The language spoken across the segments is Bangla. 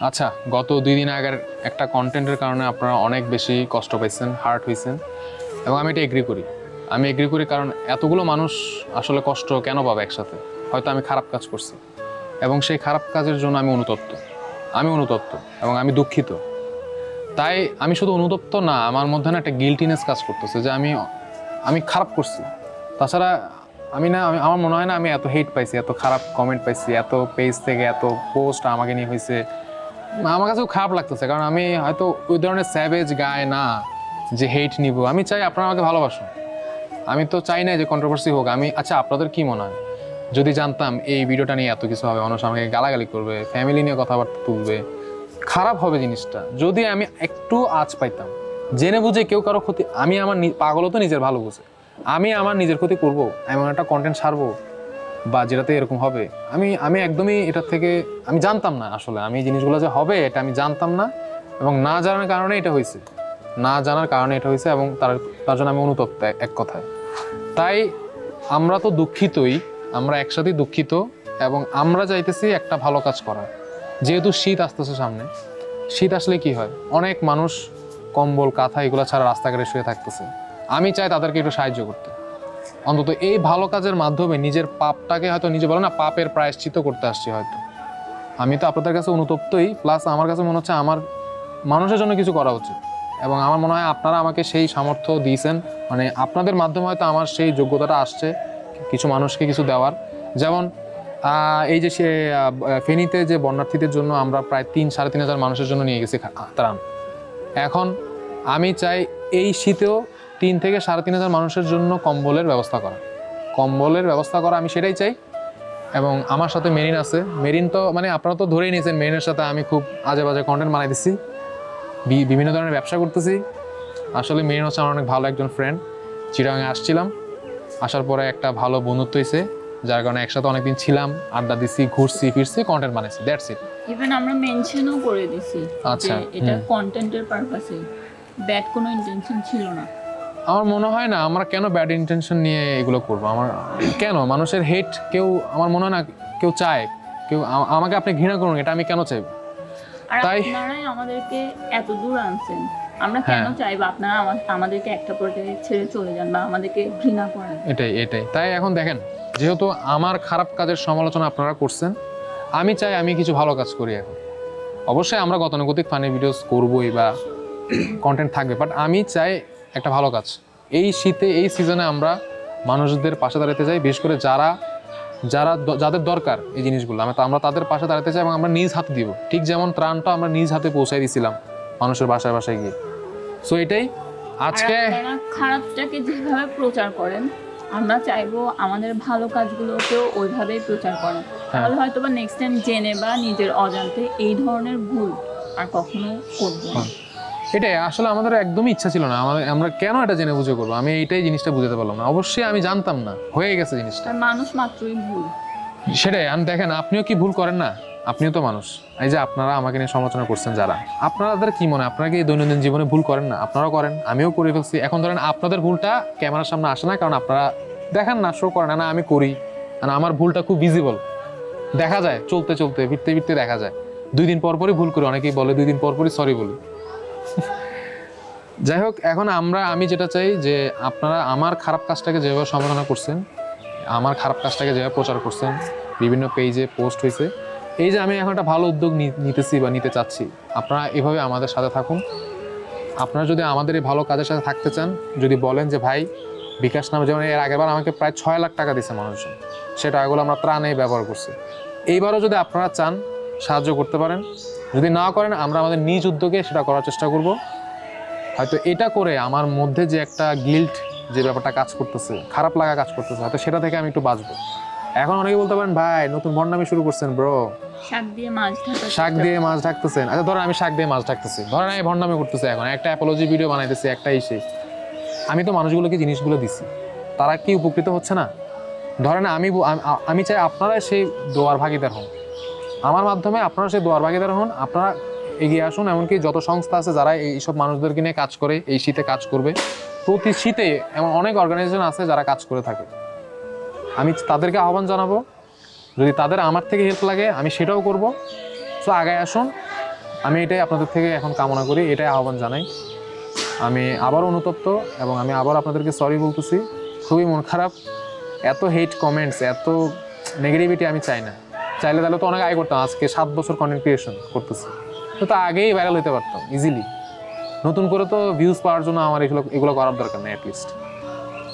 আচ্ছা, গত 2 দিন আগের একটা কন্টেন্টের কারণে আপনারা অনেক বেশি কষ্ট পাইছেন, হার্ট হয়েছেন, এবং আমি এটা এগ্রি করি কারণ এতগুলো মানুষ আসলে কষ্ট কেন পাবে একসাথে? হয়তো আমি খারাপ কাজ করছি এবং সেই খারাপ কাজের জন্য আমি অনুতপ্ত এবং আমি দুঃখিত। তাই আমি শুধু অনুতপ্ত না, আমার মধ্যে না একটা গিল্টিনেস কাজ করতেছে যে আমি খারাপ করছি। তাছাড়া আমার মনে হয় না আমি এত হেট পাইছি, এত খারাপ কমেন্ট পাইছি, এত পেজ থেকে এত পোস্ট আমাকে নিয়ে হয়েছে। আমার কাছেও খারাপ লাগতেছে কারণ আমি হয়তো ওই ধরনের স্যাভেজ গায় না যে হেট নিব। আমি চাই আপনারা আমাকে ভালোবাসুন, আমি তো চাই না যে কন্ট্রোভার্সি হোক। আচ্ছা, আপনাদের কি মনে হয় যদি জানতাম এই ভিডিওটা নিয়ে এত কিছু হবে, মানুষ আমাকে গালাগালি করবে, ফ্যামিলি নিয়ে কথাবার্তা তুলবে, খারাপ হবে জিনিসটা, যদি আমি একটু আঁচ পাইতাম জেনে বুঝে কেউ কারো ক্ষতি, আমি আমার পাগলও তো নিজের ভালো বুঝে, আমি আমার নিজের ক্ষতি করবো এমন একটা কন্টেন্ট ছাড়বো বা যেটাতে এরকম হবে, আমি একদমই এটার থেকে আমি জানতাম না। আসলে আমি এই জিনিসগুলো যে হবে এটা আমি জানতাম না, এবং না জানার কারণে এটা হয়েছে, এবং তার জন্য আমি অনুতপ্ত এক কথায়। তাই আমরা তো দুঃখিতই, আমরা একসাথেই দুঃখিত, এবং আমরা চাইতেছি একটা ভালো কাজ করার। যেহেতু শীত আসতেছে সামনে, শীত আসলে কি হয়, অনেক মানুষ কম্বল কাঁথা এগুলো ছাড়া রাস্তাঘাটে শুয়ে থাকতেছে। আমি চাই তাদেরকে একটু সাহায্য করতে, অন্তত এই ভালো কাজের মাধ্যমে নিজের পাপটাকে হয়তো নিজে বলে না, পাপের প্রায়শ্চিত্ত করতে আসছি। হয়তো আমি তো আপনাদের কাছে অনুতপ্তই, প্লাস আমার কাছে মনে হচ্ছে আমার মানুষের জন্য কিছু করা উচিত, এবং আমার মনে হয় আপনারা আমাকে সেই সামর্থ্য দিয়েছেন, মানে আপনাদের মাধ্যমে হয়তো আমার সেই যোগ্যতাটা আসছে কিছু মানুষকে কিছু দেওয়ার। যেমন এই যে ফেনীতে যে বন্যার্থীদের জন্য আমরা প্রায় 3-3.5 মানুষের জন্য নিয়ে গেছি ত্রাণ। এখন আমি চাই এই শীতেও 3 থেকে 3.5 মানুষের জন্য কম্বলের ব্যবস্থা করা, আমি সেটাই চাই। এবং আমার সাথে মেরিন আছে, মেরিন তো মানে আপনারা তো ধরেই নিয়েছেন, মেরিনের সাথে আমি খুব আজে বাজে কন্টেন্ট বানাই দিচ্ছি, বিভিন্ন ধরনের ব্যবসা করতেছি। আসলে মেরিন হচ্ছে আমার অনেক ভালো একজন ফ্রেন্ড। চিটাগাঙে আসছিলাম, আসার পরে একটা ভালো বন্ধুত্ব হয়েছে, যার কারণে একসাথে অনেকদিন ছিলাম, আড্ডা দিছি, ঘুরছি ফিরছি, কন্টেন্ট বানাইছি, দ্যাটস ইট। ইভেন আমরা মেনশনও করে দিছি যে এটা কন্টেন্টের পারপাসে, ব্যাড কোনো ইন্টেনশন ছিল না। আমার মনে হয় না আমরা কেন ব্যাড ইন্টেনশন নিয়ে এগুলো করবো। কেন মানুষের হেট কেউ, আমার মনে হয় না কেউ চায়, কেউ আমাকে আপনি ঘৃণা করুন, এটা আমি কেন চাইব? তাই আপনারাই আমাদেরকে এত দূর আনছেন, আমরা কেন চাইবো আপনারা আমাদেরকে একটা পর্যায়ে ছেড়ে চলে যান বা আমাদেরকে ঘৃণা করেন? এটাই তাই এখন দেখেন, যেহেতু আমার খারাপ কাজের সমালোচনা আপনারা করছেন, আমি চাই আমি কিছু ভালো কাজ করি। এখন অবশ্যই আমরা গতানুগতিক ফানি ভিডিওস করবোই বা কন্টেন্ট থাকবে, বাট আমি চাই একটা ভালো কাজ। এই শীতে, এই সিজনে আমরা মানুষদের পাশে দাঁড়াতে চাই, বিশেষ করে যাদের দরকার এই জিনিসগুলো, আমরা তাদের পাশে দাঁড়াতে চাই, এবং আমরা নিজ হাতে দিব। ঠিক যেমন ত্রাণটা আমরা নিজ হাতে পৌঁছাই দিয়েছিলাম মানুষের বাসায় বাসায় গিয়ে। সো এটাই আজকে খারাপটাকে যেভাবে প্রচার করেন, আমরা চাইবো আমাদের ভালো কাজগুলোকেও ওইভাবেই প্রচার করেন, তাহলে হয়তো বা নেক্সট টাইম জেনে বা নিজের অজান্তে এই ধরনের ভুল আর কখনো করবো না। এটাই আসলে আমাদের একদমই ইচ্ছা ছিল না, আমরা কেন এটা জেনে বুঝে করবো, আমি এইটাই জিনিসটা বুঝতে পারলাম না। অবশ্যই আমি জানতাম না, হয়ে গেছে জিনিসটা, মানুষ মাত্রই ভুল, সেটাই। আমি দেখেন, আপনিও কি ভুল করেন না? আপনিও তো মানুষ। এই যে আপনারা আমাকে নিয়ে সমালোচনা করছেন যারা, আপনাদের কি মনে হয়, আপনারা কি দৈনন্দিন জীবনে ভুল করেন না? আপনারাও করেন, আমিও করে ফেলছি। এখন ধরেন আপনাদের ভুলটা ক্যামেরার সামনে আসে না, কারণ আপনারা দেখেন না, শো করেন না। আমি করি, আমার ভুলটা খুব ভিজিবল, দেখা যায়, চলতে চলতে ফিরতে ফিরতে দেখা যায়। 2 দিন পর পরই ভুল করি, অনেকেই বলে 2 দিন পর পরই সরি বলি। যাই হোক, এখন আমি যেটা চাই যে আপনারা আমার খারাপ কাজটাকে যেভাবে সমালোচনা করছেন, আমার খারাপ কাজটাকে যেভাবে প্রচার করছেন, বিভিন্ন পেজে পোস্ট হয়েছে, এই যে আমি এখন একটা ভালো উদ্যোগ নিতেছি বা নিতে চাচ্ছি, আপনারা এভাবে আমাদের সাথে থাকুন। আপনারা যদি আমাদের এই ভালো কাজের সাথে থাকতে চান, যদি বলেন যে ভাই বিকাশ নামে, যেমন এর আগেরবার আমাকে প্রায় 6 লাখ টাকা দিয়েছে মানুষজন, সে টাকাগুলো আমরা ত্রাণে ব্যবহার করছি। এইবারও যদি আপনারা চান সাহায্য করতে পারেন, যদি না করেন আমরা আমাদের নিজ উদ্যোগে সেটা করার চেষ্টা করব। হয়তো এটা করে আমার মধ্যে যে একটা গিল্ট, যে ব্যাপারটা কাজ করতেছে, খারাপ লাগা কাজ করতেছে, হয়তো সেটা থেকে আমি একটু বাঁচবো। এখন অনেকে বলতে পারেন ভাই নতুন ভণ্ডামি শুরু করছেন ব্রো, শাক দিয়ে মাছ ঢাকতেছেন। আচ্ছা ধরেন আমি শাক দিয়ে মাছ ঢাকতেছি, ধরেন আমি ভণ্ডামি করতেছি, এখন একটা অ্যাপোলজি ভিডিও বানাইতেছি, একটাই সেই, আমি তো মানুষগুলোকে জিনিসগুলো দিছি, তারা কি উপকৃত হচ্ছে না? ধরেন আমি চাই আপনারা সেই দোয়ার ভাগিদার হন, আমার মাধ্যমে আপনারা সেই দোয়ার ভাগিদার হন, আপনারা এগিয়ে আসুন। এমনকি যত সংস্থা আছে যারা এইসব মানুষদেরকে নিয়ে কাজ করে, এই শীতে কাজ করবে, প্রতি শীতে এমন অনেক অর্গানাইজেশন আছে যারা কাজ করে থাকে, আমি তাদেরকে আহ্বান জানাবো, যদি তাদের আমার থেকে হেল্প লাগে আমি সেটাও করব। সো আগায় আসুন, আমি এটাই আপনাদের থেকে এখন কামনা করি, এটাই আহ্বান জানাই। আমি আবার অনুতপ্ত এবং আমি আবার আপনাদেরকে সরি বলতেছি। খুবই মন খারাপ, এত হেট কমেন্টস, এত নেগেটিভিটি আমি চাই না। চাইলে তাহলে তো অনেক আয় করতাম, আজকে 7 বছর কন্টেন্ট ক্রিয়েশন করতেছি, তো আগেই ভাইরাল হতে পারতাম ইজিলি। নতুন করে তো ভিউজ পাওয়ার জন্য আমার এগুলো করার দরকার নেই অ্যাটলিস্ট।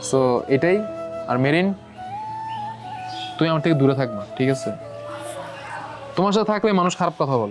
সো এটাই। আর মেরিন, তুই আমার থেকে দূরে থাকবা, ঠিক আছে? তোমার সাথে থাকলে মানুষ খারাপ কথা বলে।